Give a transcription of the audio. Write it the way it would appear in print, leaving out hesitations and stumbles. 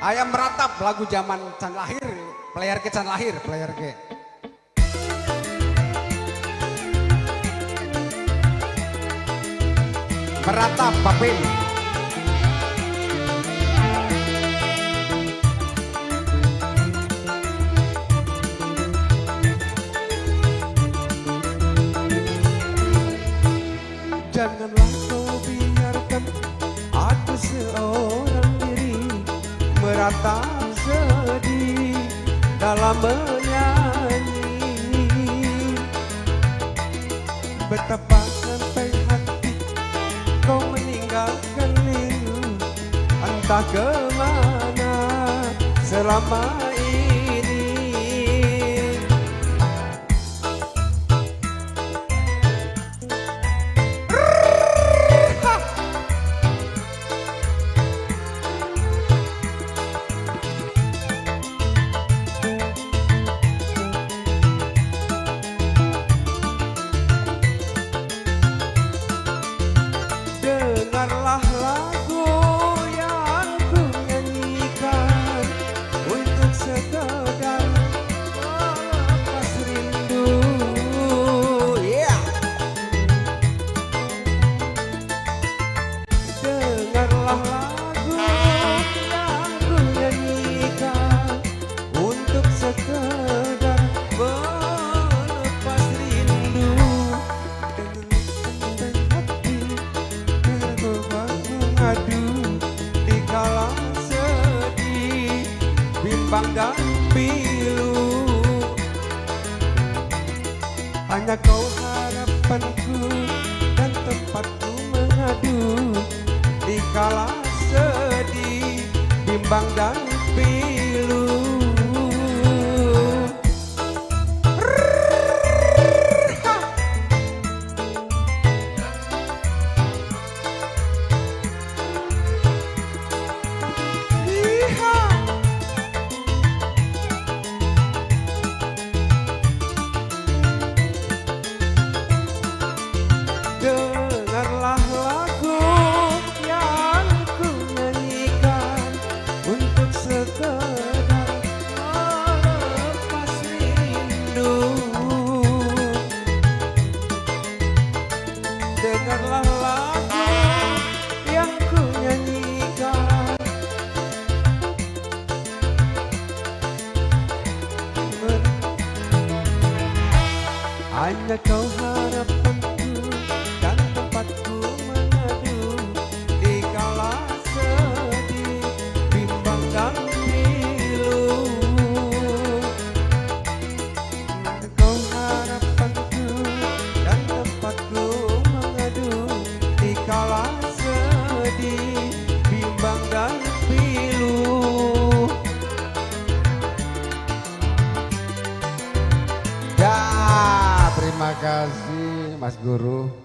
Ayam meratap lagu zaman can lahir, player ke can lahir, player ke. Meratap Papin. Janganlah kau biarkan aku seorang diri meratap sedih dalam menyanyi. Betapa sampai hati kau meninggalkan liu, entah kemana selama ini. Dengarlah lagu yang ku nyanyikan untuk sekedar melepas rindu. Yeah. Dengarlah lagu yang ku nyanyikan untuk sekedar melepas rindu. Mengadu di kala sedih, bimbang dan pilu. Hanya kau harapanku dan tempatku mengadu di kala sedih, bimbang dan pilu. Dengarlah lagu yang ku nyanyikan untuk sekedar melepas rindu. Dengarlah lagu yang ku nyanyikan hanya kau harapanku dan tempatku mengadu di kala sedih, bimbang dan pilu. Kau harapanku dan tempatku mengadu di kala sedih, bimbang dan pilu. Ya, terima kasih Mas Guru.